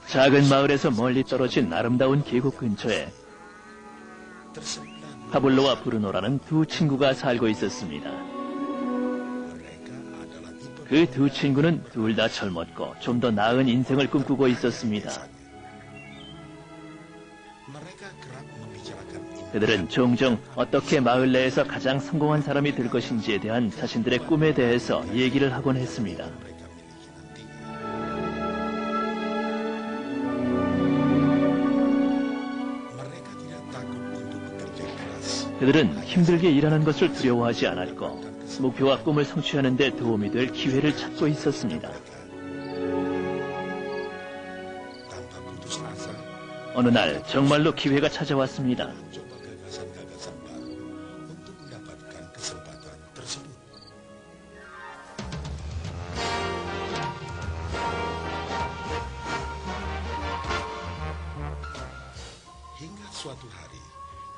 작은 마을에서 멀리 떨어진 아름다운 계곡 근처에 파블로와 브루노라는 두 친구가 살고 있었습니다. 그 두 친구는 둘 다 젊었고 좀 더 나은 인생을 꿈꾸고 있었습니다. 그들은 종종 어떻게 마을 내에서 가장 성공한 사람이 될 것인지에 대한 자신들의 꿈에 대해서 얘기를 하곤 했습니다. 그들은 힘들게 일하는 것을 두려워하지 않았고 목표와 꿈을 성취하는 데 도움이 될 기회를 찾고 있었습니다. 어느 날 정말로 기회가 찾아왔습니다.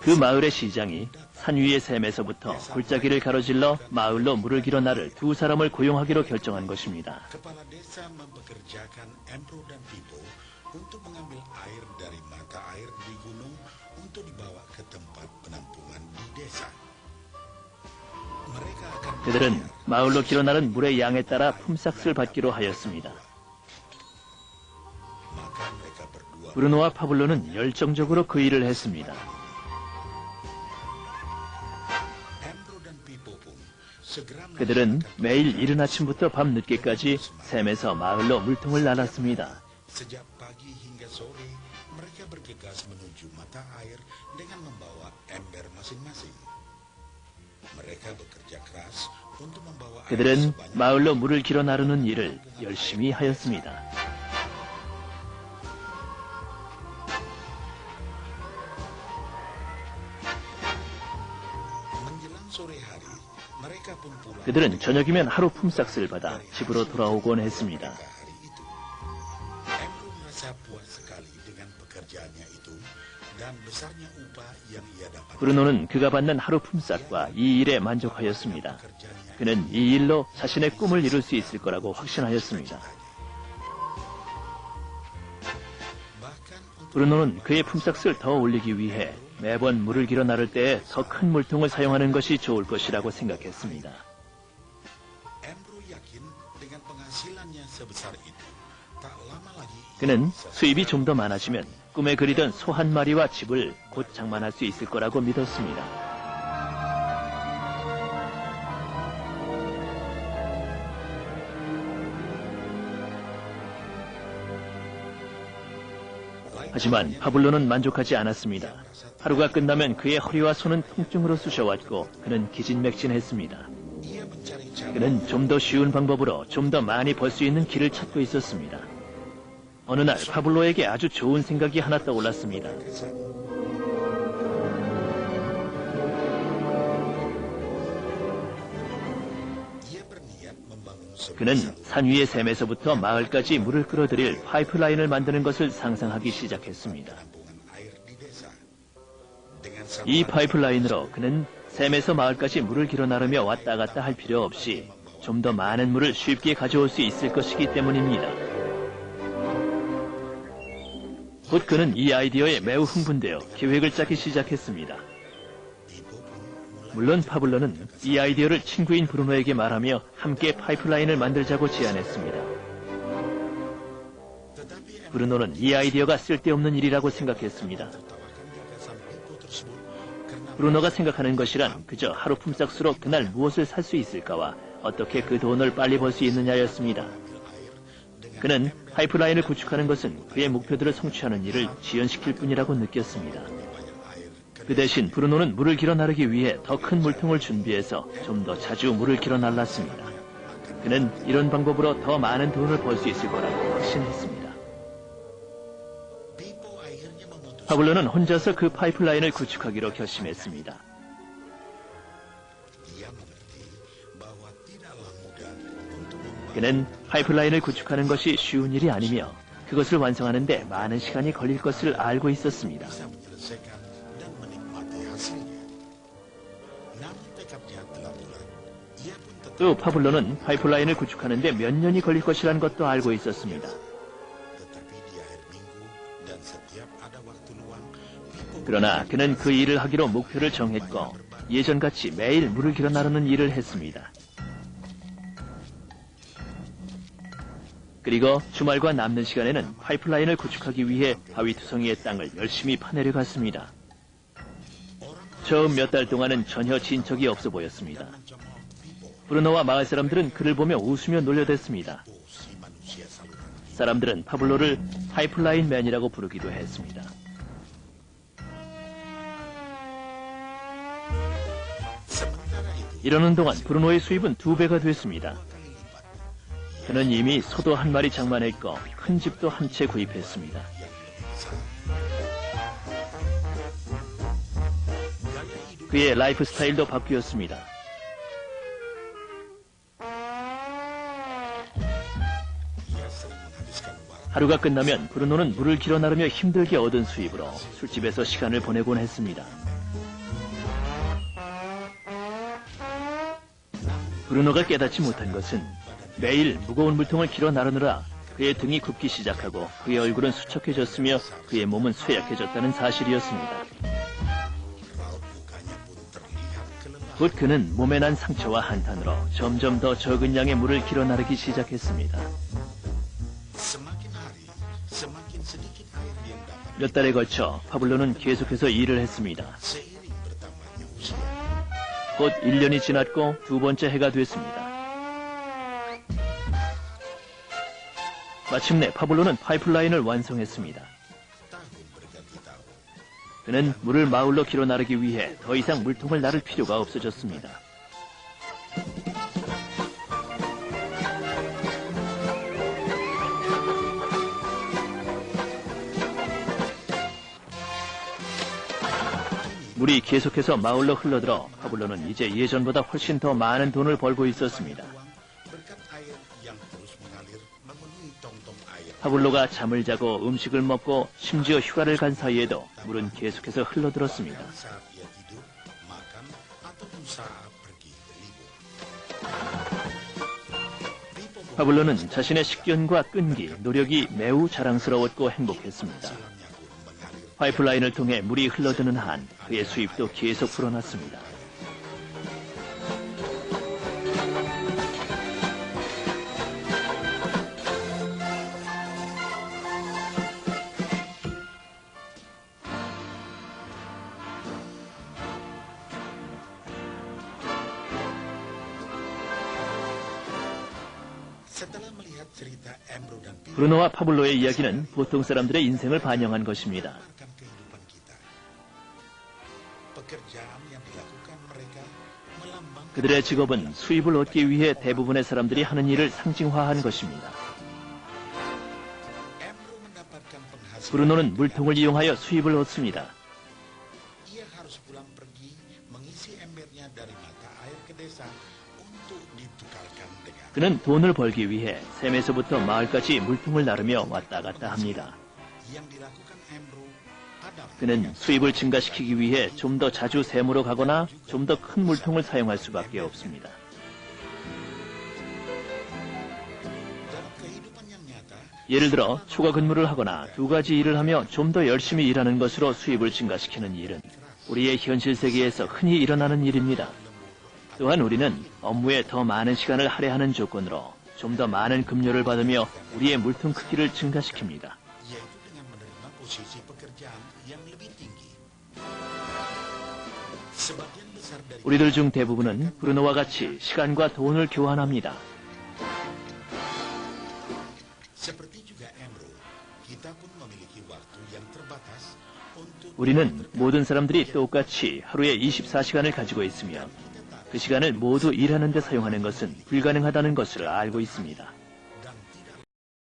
그 마을의 시장이 산 위의 샘에서부터 골짜기를 가로질러 마을로 물을 길어 나를 두 사람을 고용하기로 결정한 것입니다. 그들은 마을로 길어 나른 물의 양에 따라 품삯을 받기로 하였습니다. 브루노와 파블로는 열정적으로 그 일을 했습니다. 그들은 매일 이른 아침부터 밤 늦게까지 샘에서 마을로 물통을 날았습니다. 그들은 마을로 물을 길어 나르는 일을 열심히 하였습니다. 그들은 저녁이면 하루 품삯을 받아 집으로 돌아오곤 했습니다. 브루노는 그가 받는 하루 품삯과 이 일에 만족하였습니다. 그는 이 일로 자신의 꿈을 이룰 수 있을 거라고 확신하였습니다. 브루노는 그의 품삯을 더 올리기 위해 매번 물을 길어 나를 때에 더 큰 물통을 사용하는 것이 좋을 것이라고 생각했습니다. 그는 수입이 좀 더 많아지면 꿈에 그리던 소 한 마리와 집을 곧 장만할 수 있을 거라고 믿었습니다. 하지만 파블로는 만족하지 않았습니다. 하루가 끝나면 그의 허리와 손은 통증으로 쑤셔왔고 그는 기진맥진했습니다. 그는 좀 더 쉬운 방법으로 좀 더 많이 벌 수 있는 길을 찾고 있었습니다. 어느 날 파블로에게 아주 좋은 생각이 하나 떠올랐습니다. 그는 산 위의 샘에서부터 마을까지 물을 끌어들일 파이프라인을 만드는 것을 상상하기 시작했습니다. 이 파이프라인으로 그는 샘에서 마을까지 물을 길어 나르며 왔다 갔다 할 필요 없이 좀 더 많은 물을 쉽게 가져올 수 있을 것이기 때문입니다. 곧 그는 이 아이디어에 매우 흥분되어 계획을 짜기 시작했습니다. 물론 파블로는 이 아이디어를 친구인 브루노에게 말하며 함께 파이프라인을 만들자고 제안했습니다. 브루노는 이 아이디어가 쓸데없는 일이라고 생각했습니다. 브루노가 생각하는 것이란 그저 하루 품삯으로 그날 무엇을 살 수 있을까와 어떻게 그 돈을 빨리 벌 수 있느냐였습니다. 그는 파이프라인을 구축하는 것은 그의 목표들을 성취하는 일을 지연시킬 뿐이라고 느꼈습니다. 그 대신 브루노는 물을 길어 나르기 위해 더 큰 물통을 준비해서 좀 더 자주 물을 길어 날랐습니다. 그는 이런 방법으로 더 많은 돈을 벌 수 있을 거라고 확신했습니다. 파블로는 혼자서 그 파이프라인을 구축하기로 결심했습니다. 그는 파이프라인을 구축하는 것이 쉬운 일이 아니며 그것을 완성하는 데 많은 시간이 걸릴 것을 알고 있었습니다. 또 파블로는 파이프라인을 구축하는 데 몇 년이 걸릴 것이라는 것도 알고 있었습니다. 그러나 그는 그 일을 하기로 목표를 정했고 예전같이 매일 물을 길어 나르는 일을 했습니다. 그리고 주말과 남는 시간에는 파이프라인을 구축하기 위해 바위투성이의 땅을 열심히 파내려 갔습니다. 처음 몇 달 동안은 전혀 진척이 없어 보였습니다. 브루노와 마을 사람들은 그를 보며 웃으며 놀려댔습니다. 사람들은 파블로를 파이프라인 맨이라고 부르기도 했습니다. 이러는 동안 브루노의 수입은 2배가 됐습니다. 그는 이미 소도 한 마리 장만했고 큰 집도 한 채 구입했습니다. 그의 라이프 스타일도 바뀌었습니다. 하루가 끝나면 브루노는 물을 길어 나르며 힘들게 얻은 수입으로 술집에서 시간을 보내곤 했습니다. 브루노가 깨닫지 못한 것은 매일 무거운 물통을 길어 나르느라 그의 등이 굽기 시작하고 그의 얼굴은 수척해졌으며 그의 몸은 쇠약해졌다는 사실이었습니다. 곧 그는 몸에 난 상처와 한탄으로 점점 더 적은 양의 물을 길어 나르기 시작했습니다. 몇 달에 걸쳐 파블로는 계속해서 일을 했습니다. 곧 1년이 지났고 2번째 해가 됐습니다. 마침내 파블로는 파이프라인을 완성했습니다. 그는 물을 마을로 길어 나르기 위해 더 이상 물통을 나를 필요가 없어졌습니다. 물이 계속해서 마을로 흘러들어 파블로는 이제 예전보다 훨씬 더 많은 돈을 벌고 있었습니다. 파블로가 잠을 자고 음식을 먹고 심지어 휴가를 간 사이에도 물은 계속해서 흘러들었습니다. 파블로는 자신의 식견과 끈기, 노력이 매우 자랑스러웠고 행복했습니다. 파이프라인을 통해 물이 흘러드는 한 그의 수입도 계속 불어났습니다. 브루노와 파블로의 이야기는 보통 사람들의 인생을 반영한 것입니다. 그들의 직업은 수입을 얻기 위해 대부분의 사람들이 하는 일을 상징화한 것입니다. 브루노는 물통을 이용하여 수입을 얻습니다. 그는 돈을 벌기 위해 샘에서부터 마을까지 물통을 나르며 왔다 갔다 합니다. 그는 수입을 증가시키기 위해 좀 더 자주 샘으로 가거나 좀 더 큰 물통을 사용할 수밖에 없습니다. 예를 들어 초과 근무를 하거나 2가지 일을 하며 좀 더 열심히 일하는 것으로 수입을 증가시키는 일은 우리의 현실 세계에서 흔히 일어나는 일입니다. 또한 우리는 업무에 더 많은 시간을 할애하는 조건으로 좀 더 많은 급료를 받으며 우리의 물통 크기를 증가시킵니다. 우리들 중 대부분은 브루노와 같이 시간과 돈을 교환합니다. 우리는 모든 사람들이 똑같이 하루에 24시간을 가지고 있으며 그 시간을 모두 일하는 데 사용하는 것은 불가능하다는 것을 알고 있습니다.